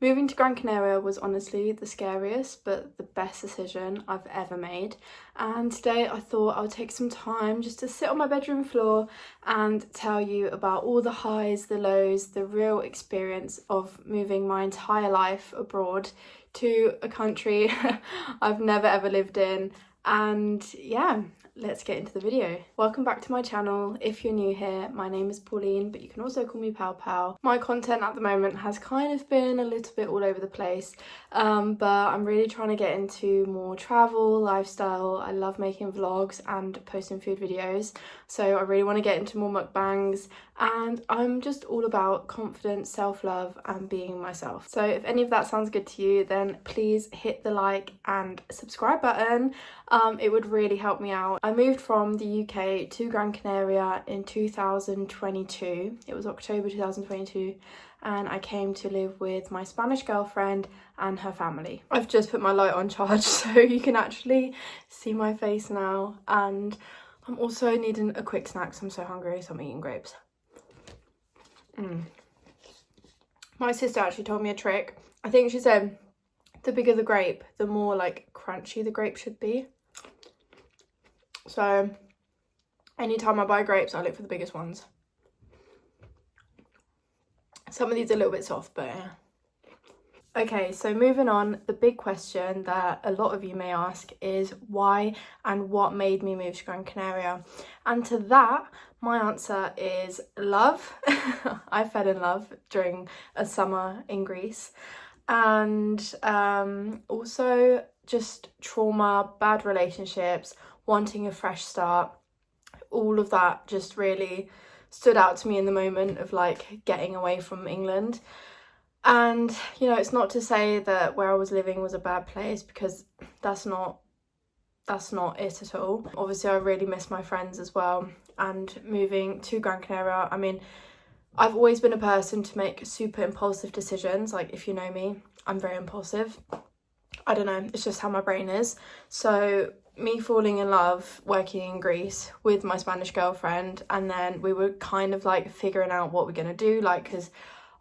Moving to Gran Canaria was honestly the scariest but the best decision I've ever made, and today I thought I would take some time just to sit on my bedroom floor and tell you about all the highs, the lows, the real experience of moving my entire life abroad to a country I've never ever lived in. And yeah, let's get into the video. Welcome back to my channel. If you're new here, my name is Pauline, but you can also call me Paupau. My content at the moment has kind of been a little bit all over the place, but I'm really trying to get into more travel, lifestyle. I love making vlogs and posting food videos, so I really want to get into more mukbangs, and I'm just all about confidence, self-love and being myself. So if any of that sounds good to you, then please hit the like and subscribe button. It would really help me out. I moved from the UK to Gran Canaria in 2022. It was October 2022, and I came to live with my Spanish girlfriend and her family. I've just put my light on charge so you can actually see my face now, and I'm also needing a quick snack because I'm so hungry, so I'm eating grapes. My sister actually told me a trick. I think she said the bigger the grape, the more like crunchy the grape should be. So anytime I buy grapes, I look for the biggest ones. Some of these are a little bit soft, but yeah. Okay, so moving on, the big question that a lot of you may ask is why and what made me move to Gran Canaria? And to that, my answer is love. I fell in love during a summer in Greece, and also just trauma, bad relationships, wanting a fresh start. All of that just really stood out to me in the moment of like getting away from England. And you know, it's not to say that where I was living was a bad place, because that's not it at all. Obviously I really miss my friends as well, and moving to Gran Canaria, I mean, I've always been a person to make super impulsive decisions. Like, if you know me, I'm very impulsive. I don't know, it's just how my brain is. So me falling in love working in Greece with my Spanish girlfriend, and then we were kind of like figuring out what we're gonna do, like, because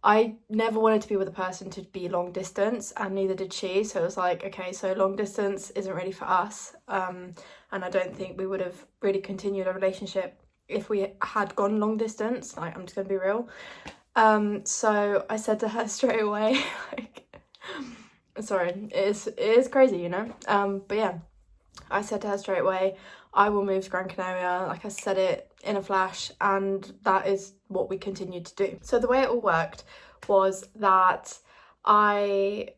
I never wanted to be with a person to be long distance, and neither did she. So it was like, okay, so long distance isn't really for us, and I don't think we would have really continued a relationship if we had gone long distance. Like, I'm just gonna be real. So I said to her straight away, like, sorry, it is crazy, you know, but yeah, I said to her straight away, I will move to Gran Canaria. Like, I said it in a flash, and that is what we continued to do. So the way it all worked was that I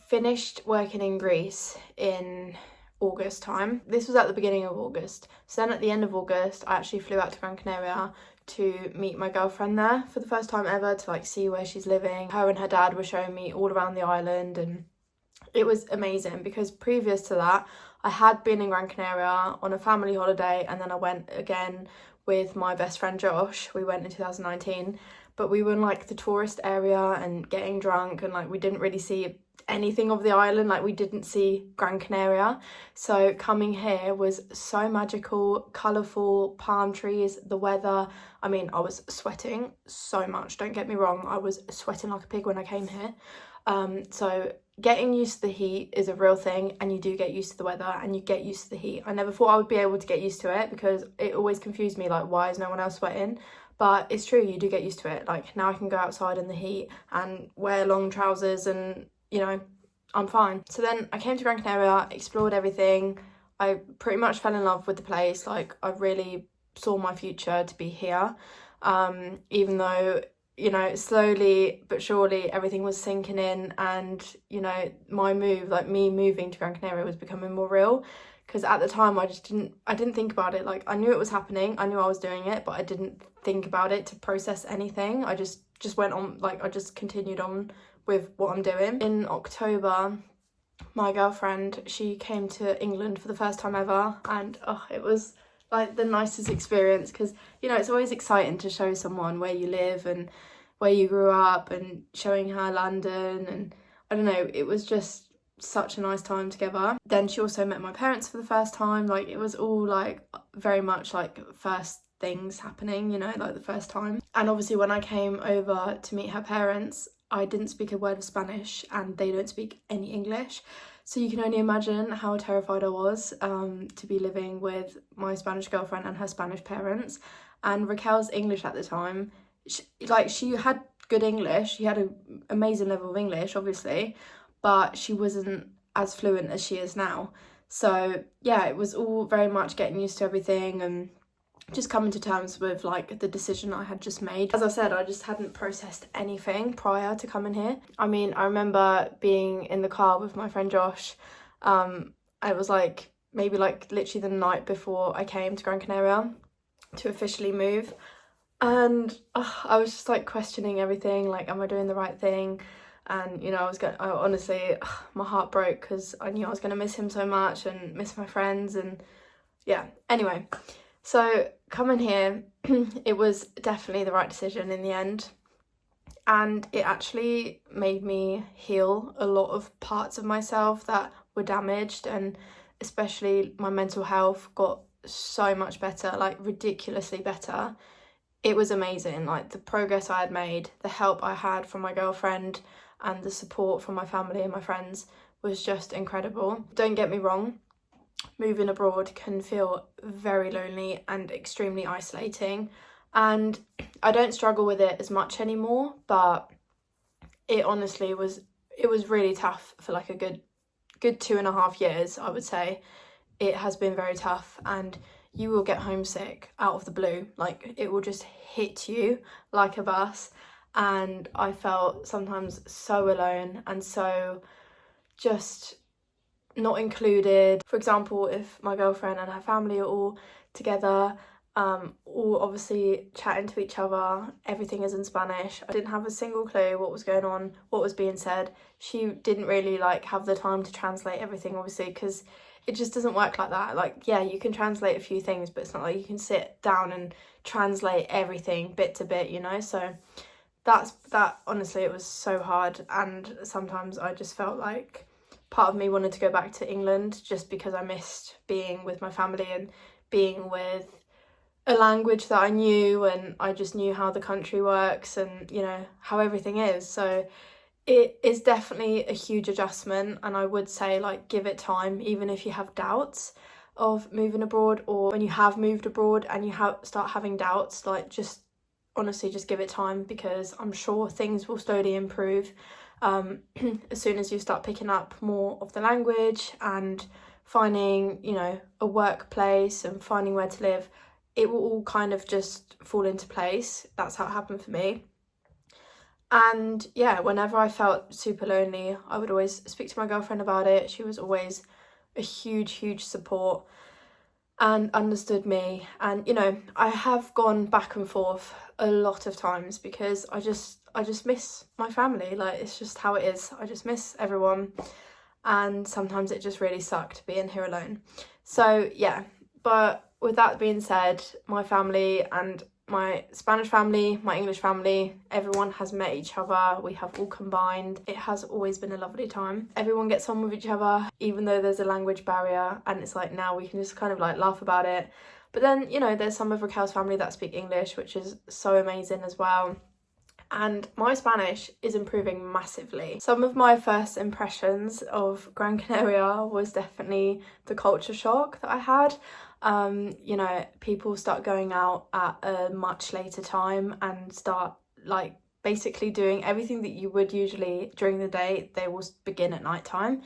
finished working in Greece in August time. This was at the beginning of August. So then at the end of August, I actually flew out to Gran Canaria to meet my girlfriend there for the first time ever, to like see where she's living. Her and her dad were showing me all around the island, and it was amazing because previous to that, I had been in Gran Canaria on a family holiday, and then I went again with my best friend Josh. We went in 2019, but we were in like the tourist area and getting drunk, and like we didn't really see anything of the island. Like, we didn't see Gran Canaria. So coming here was so magical, colourful, palm trees, the weather. I mean, I was sweating so much, don't get me wrong, I was sweating like a pig when I came here. So getting used to the heat is a real thing, and you do get used to the weather and you get used to the heat. I never thought I would be able to get used to it, because it always confused me, like, why is no one else sweating? But it's true, you do get used to it. Like, now I can go outside in the heat and wear long trousers, and you know, I'm fine. So then I came to Gran Canaria, explored everything. I pretty much fell in love with the place. Like, I really saw my future to be here, even though, you know, slowly but surely everything was sinking in, and you know, my move, like me moving to Gran Canaria, was becoming more real, because at the time I didn't think about it. Like, I knew it was happening, I knew I was doing it, but I didn't think about it to process anything. I just went on, like, I just continued on with what I'm doing. In October, my girlfriend, she came to England for the first time ever, and oh, it was like the nicest experience, because you know, it's always exciting to show someone where you live and where you grew up, and showing her London, and I don't know, it was just such a nice time together. Then she also met my parents for the first time. Like, it was all like very much like first things happening, you know, like the first time. And obviously when I came over to meet her parents, I didn't speak a word of Spanish and they don't speak any English. So you can only imagine how terrified I was to be living with my Spanish girlfriend and her Spanish parents. And Raquel's English at the time, she had good English, she had an amazing level of English, obviously, but she wasn't as fluent as she is now. So yeah, it was all very much getting used to everything and just coming to terms with like the decision I had just made. As I said, I just hadn't processed anything prior to coming here. I mean, I remember being in the car with my friend Josh. I was like maybe like literally the night before I came to Gran Canaria to officially move, and I was just like questioning everything, like, am I doing the right thing? And you know, I honestly, my heart broke because I knew I was going to miss him so much and miss my friends, and yeah, anyway. So coming here, it was definitely the right decision in the end, and it actually made me heal a lot of parts of myself that were damaged, and especially my mental health got so much better, like ridiculously better. It was amazing, like the progress I had made, the help I had from my girlfriend and the support from my family and my friends was just incredible. Don't get me wrong, moving abroad can feel very lonely and extremely isolating, and I don't struggle with it as much anymore, but it honestly was really tough for like a good 2.5 years, I would say. It has been very tough, and you will get homesick out of the blue, like it will just hit you like a bus, and I felt sometimes so alone and so just not included. For example, if my girlfriend and her family are all together, all obviously chatting to each other, everything is in Spanish. I didn't have a single clue what was going on, what was being said. She didn't really like have the time to translate everything, obviously, because it just doesn't work like that. Like, yeah, you can translate a few things, but it's not like you can sit down and translate everything bit to bit, you know? So that honestly, it was so hard, and sometimes I just felt like part of me wanted to go back to England just because I missed being with my family and being with a language that I knew, and I just knew how the country works and, you know, how everything is. So it is definitely a huge adjustment, and I would say like give it time, even if you have doubts of moving abroad, or when you have moved abroad and you start having doubts, like just honestly just give it time, because I'm sure things will slowly improve as soon as you start picking up more of the language and finding, you know, a workplace and finding where to live. It will all kind of just fall into place. That's how it happened for me. And yeah, whenever I felt super lonely, I would always speak to my girlfriend about it. She was always a huge support and understood me. And you know, I have gone back and forth a lot of times because I just miss my family. Like, it's just how it is. I just miss everyone, and sometimes it just really sucked being here alone. So yeah, but with that being said, my family and my Spanish family, my English family, everyone has met each other. We have all combined. It has always been a lovely time. Everyone gets on with each other, even though there's a language barrier, and it's like now we can just kind of like laugh about it. But then, you know, there's some of Raquel's family that speak English, which is so amazing as well. And my Spanish is improving massively. Some of my first impressions of Gran Canaria was definitely the culture shock that I had. You know, people start going out at a much later time and start like basically doing everything that you would usually during the day. They will begin at night time.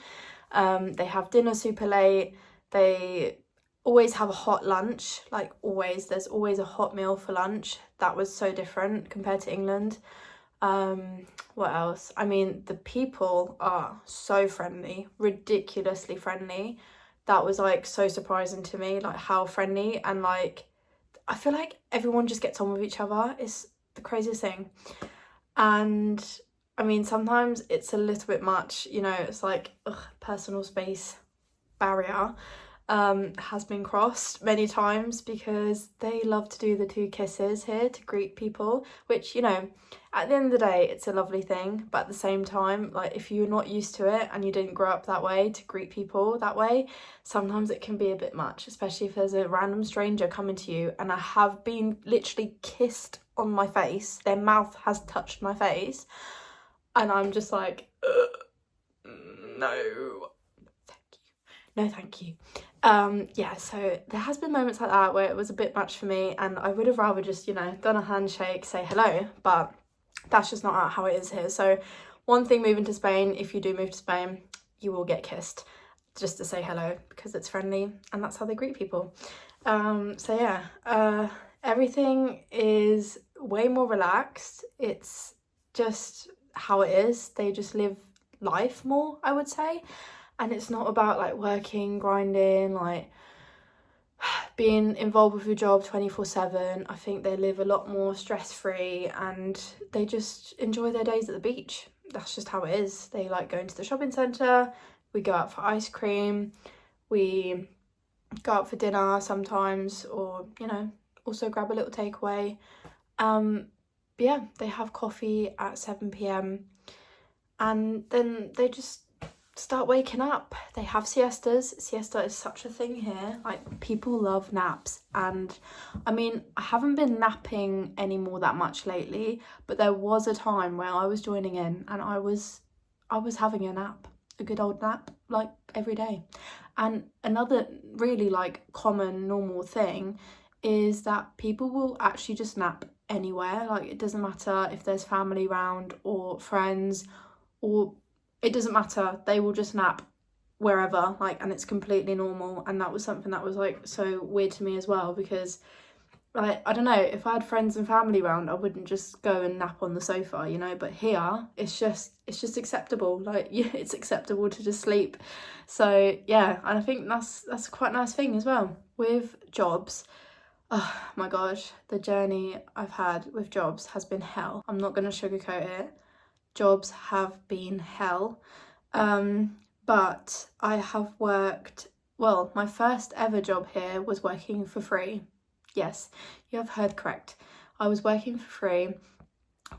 They have dinner super late. They always have a hot lunch, like always. There's always a hot meal for lunch. That was so different compared to England. What else? I mean, the people are so friendly, ridiculously friendly. That was like so surprising to me, like how friendly, and like I feel like everyone just gets on with each other. It's the craziest thing. And I mean, sometimes it's a little bit much, you know, it's like personal space barrier has been crossed many times, because they love to do the 2 kisses here to greet people, which, you know, at the end of the day, it's a lovely thing. But at the same time, like if you're not used to it and you didn't grow up that way to greet people that way, sometimes it can be a bit much, especially if there's a random stranger coming to you. And I have been literally kissed on my face. Their mouth has touched my face. and I'm just like, no, no thank you. Yeah, so there has been moments like that where it was a bit much for me, and I would have rather just, you know, done a handshake, say hello, but that's just not how it is here. So one thing moving to Spain, if you do move to Spain, you will get kissed just to say hello, because it's friendly and that's how they greet people. So yeah, everything is way more relaxed. It's just how it is. They just live life more, I would say. And it's not about like working, grinding, like being involved with your job 24/7. I think they live a lot more stress-free and they just enjoy their days at the beach. That's just how it is. They like going to the shopping centre, we go out for ice cream, we go out for dinner sometimes, or, you know, also grab a little takeaway. But yeah, they have coffee at 7 p.m. and then they just start waking up. They have siestas. Siesta is such a thing here. Like, people love naps, and I mean, I haven't been napping anymore that much lately, but there was a time where I was joining in and I was having a nap, a good old nap, like every day. And another really like common normal thing is that people will actually just nap anywhere. Like, it doesn't matter if there's family around or friends, or it doesn't matter, they will just nap wherever, like, and it's completely normal. And that was something that was like so weird to me as well, because like, I don't know, if I had friends and family around, I wouldn't just go and nap on the sofa, you know, but here it's just acceptable. Like, yeah, it's acceptable to just sleep. So yeah, and I think that's quite a nice thing as well. With jobs, oh my gosh, the journey I've had with jobs has been hell. I'm not going to sugarcoat it. Jobs have been hell. But I have worked, well, my first ever job here was working for free. Yes, you have heard correct. I was working for free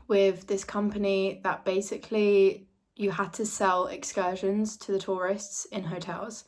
with this company that basically you had to sell excursions to the tourists in hotels.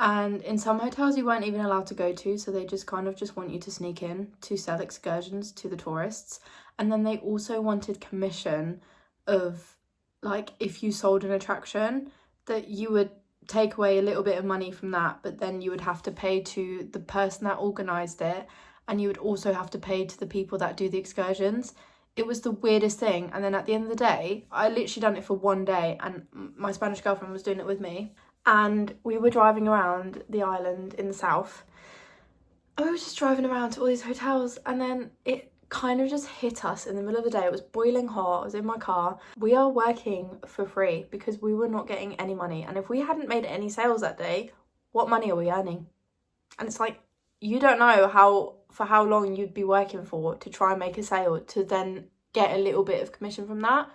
And in some hotels you weren't even allowed to go to, so they just kind of just want you to sneak in to sell excursions to the tourists. And then they also wanted commission of, like, if you sold an attraction, that you would take away a little bit of money from that, but then you would have to pay to the person that organised it, and you would also have to pay to the people that do the excursions. It was the weirdest thing. And then at the end of the day, I literally done it for one day, and my Spanish girlfriend was doing it with me, and we were driving around the island in the south, and we were just driving around to all these hotels, and then it kind of just hit us in the middle of the day. It was boiling hot, I was in my car. We are working for free because we were not getting any money, and if we hadn't made any sales that day, what money are we earning? And it's like, you don't know how long you'd be working for to try and make a sale to then get a little bit of commission from that.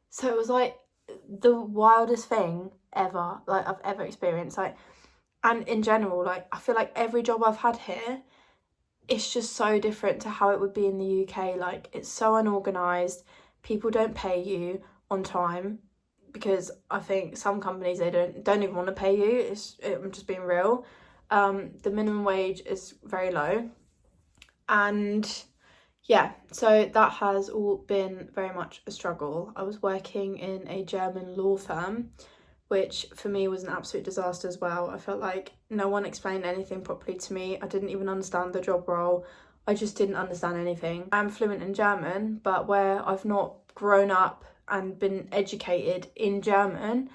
So it was like the wildest thing ever, like, I've ever experienced. Like, and in general, like, I feel like every job I've had here, it's just so different to how it would be in the UK. Like, it's so unorganised. People don't pay you on time, because I think some companies, they don't even want to pay you. I'm just being real. The minimum wage is very low, and yeah, so that has all been very much a struggle. I was working in a German law firm, which for me was an absolute disaster as well. I felt like no one explained anything properly to me. I didn't even understand the job role. I just didn't understand anything. I'm fluent in German, but where I've not grown up and been educated in German,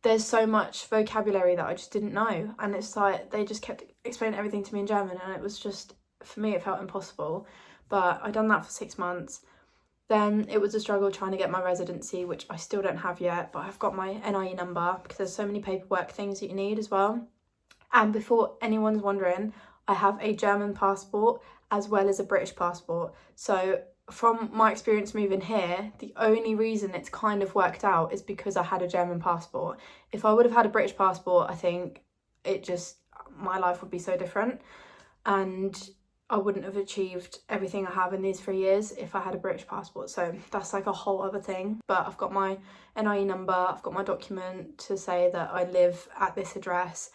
there's so much vocabulary that I just didn't know. And it's like, they just kept explaining everything to me in German, and it was just, for me, it felt impossible. But I done that for 6 months. Then it was a struggle trying to get my residency, which I still don't have yet, but I've got my NIE number, because there's so many paperwork things that you need as well. And before anyone's wondering, I have a German passport as well as a British passport. So from my experience moving here, the only reason it's kind of worked out is because I had a German passport. If I would have had a British passport, I think my life would be so different, and I wouldn't have achieved everything I have in these 3 years if I had a British passport. So that's like a whole other thing. But I've got my NIE number, I've got my document to say that I live at this address.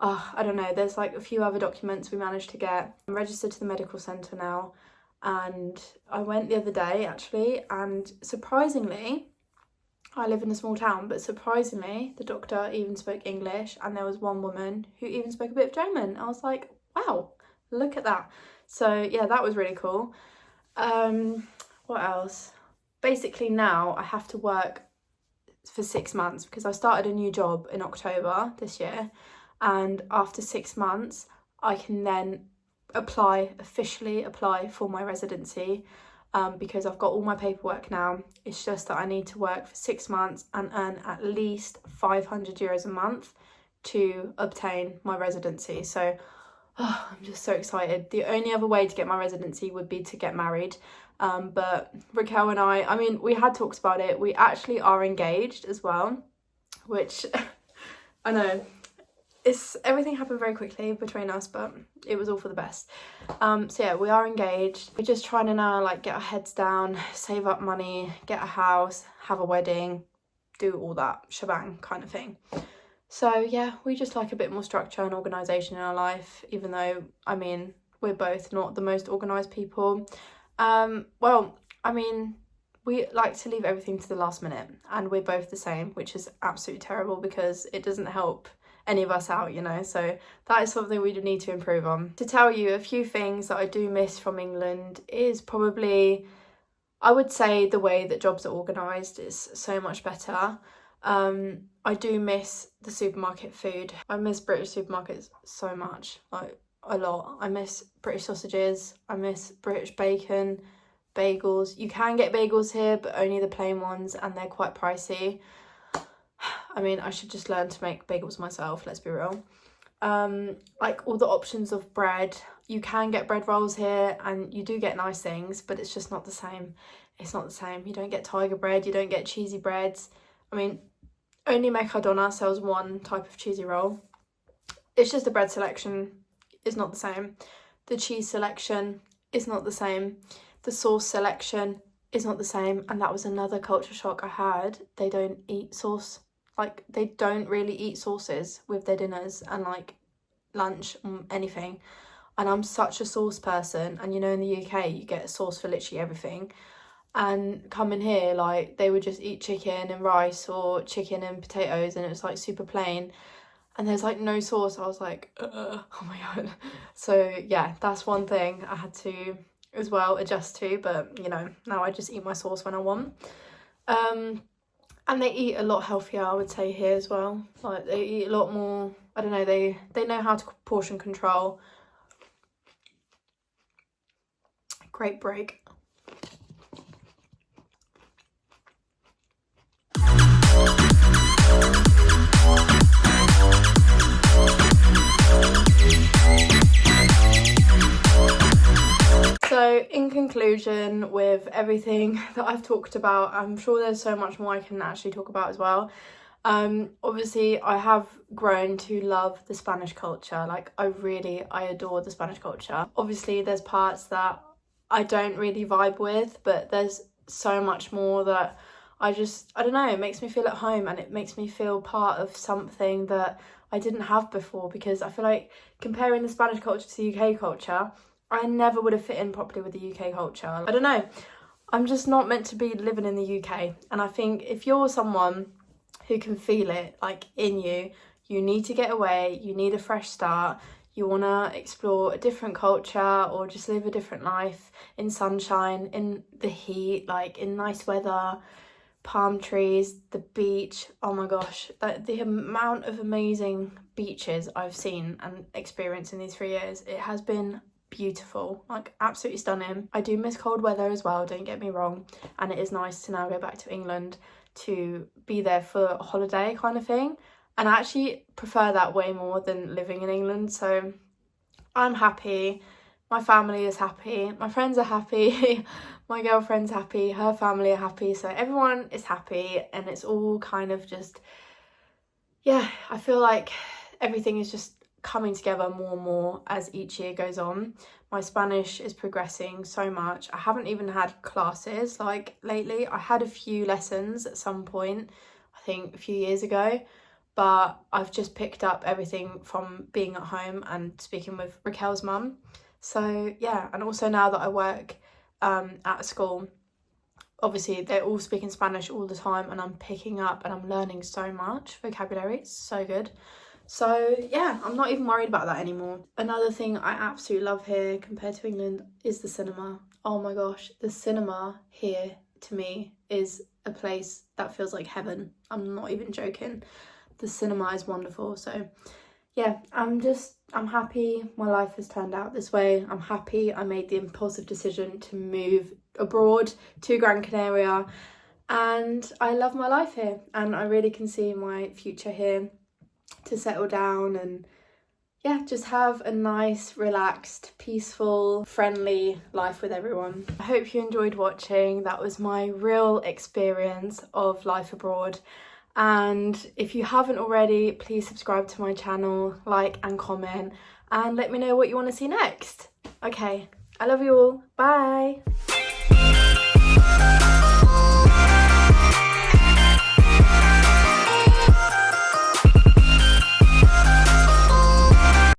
I don't know, there's like a few other documents we managed to get. I'm registered to the medical centre now, and I went the other day actually, and surprisingly, I live in a small town, but surprisingly the doctor even spoke English, and there was one woman who even spoke a bit of German. I was like, wow, look at that. So yeah, that was really cool. What else? Basically now I have to work for 6 months because I started a new job in October this year, and after 6 months I can then officially apply for my residency, because I've got all my paperwork now. It's just that I need to work for 6 months and earn at least €500 a month to obtain my residency. So I'm just so excited. The only other way to get my residency would be to get married, but Raquel and I mean, we had talks about it. We actually are engaged as well, which I know everything happened very quickly between us, but it was all for the best. So yeah, we are engaged. We're just trying to now like get our heads down, save up money, get a house, have a wedding, do all that shebang kind of thing. So yeah, we just like a bit more structure and organisation in our life, even though, I mean, we're both not the most organised people. Well, I mean, we like to leave everything to the last minute, and we're both the same, which is absolutely terrible because it doesn't help any of us out, you know. So that is something we need to improve on. To tell you a few things that I do miss from England is probably, I would say, the way that jobs are organised is so much better. I do miss the supermarket food. I miss British supermarkets so much, like a lot. I miss British sausages, I miss British bacon, bagels. You can get bagels here, but only the plain ones, and they're quite pricey. I mean, I should just learn to make bagels myself, let's be real. Like all the options of bread, you can get bread rolls here and you do get nice things, but it's just not the same. It's not the same. You don't get tiger bread, you don't get cheesy breads. I mean, only Mercadona sells one type of cheesy roll. It's just the bread selection is not the same. The cheese selection is not the same. The sauce selection is not the same. And that was another culture shock I had. They don't eat sauce. Like, they don't really eat sauces with their dinners and like lunch or anything. And I'm such a sauce person. And you know, in the UK, you get a sauce for literally everything. And coming here, like, they would just eat chicken and rice or chicken and potatoes, and it was like super plain, and there's like no sauce. I was like, oh my god. So yeah, that's one thing I had to as well adjust to, but you know, now I just eat my sauce when I want. And they eat a lot healthier, I would say, here as well. Like, they eat a lot more, I don't know, they know how to portion control. Great break. So in conclusion, with everything that I've talked about, I'm sure there's so much more I can actually talk about as well. Obviously I have grown to love the Spanish culture. Like, I adore the Spanish culture. Obviously there's parts that I don't really vibe with, but there's so much more that I don't know, it makes me feel at home, and it makes me feel part of something that I didn't have before, because I feel like comparing the Spanish culture to the UK culture, I never would have fit in properly with the UK culture. I don't know, I'm just not meant to be living in the UK. And I think if you're someone who can feel it, like, in you, you need to get away, you need a fresh start, you want to explore a different culture or just live a different life in sunshine, in the heat, like in nice weather, palm trees, the beach. Oh my gosh, the amount of amazing beaches I've seen and experienced in these 3 years, it has been beautiful, like absolutely stunning. I do miss cold weather as well, don't get me wrong, and it is nice to now go back to England to be there for a holiday kind of thing, and I actually prefer that way more than living in England. So I'm happy, my family is happy, my friends are happy, my girlfriend's happy, her family are happy, so everyone is happy, and it's all kind of just, yeah, I feel like everything is just coming together more and more as each year goes on. My Spanish is progressing so much. I haven't even had classes like lately. I had a few lessons at some point, I think a few years ago, but I've just picked up everything from being at home and speaking with Raquel's mum. So yeah, and also now that I work at a school, obviously they're all speaking Spanish all the time, and I'm picking up and I'm learning so much vocabulary. It's so good. So yeah, I'm not even worried about that anymore. Another thing I absolutely love here compared to England is the cinema. Oh my gosh, the cinema here to me is a place that feels like heaven. I'm not even joking. The cinema is wonderful. So yeah, I'm happy my life has turned out this way. I'm happy I made the impulsive decision to move abroad to Gran Canaria, and I love my life here, and I really can see my future here, to settle down and yeah, just have a nice, relaxed, peaceful, friendly life with everyone. I hope you enjoyed watching. That was my real experience of life abroad. And if you haven't already, please subscribe to my channel, like and comment, and let me know what you want to see next. Okay, I love you all. Bye.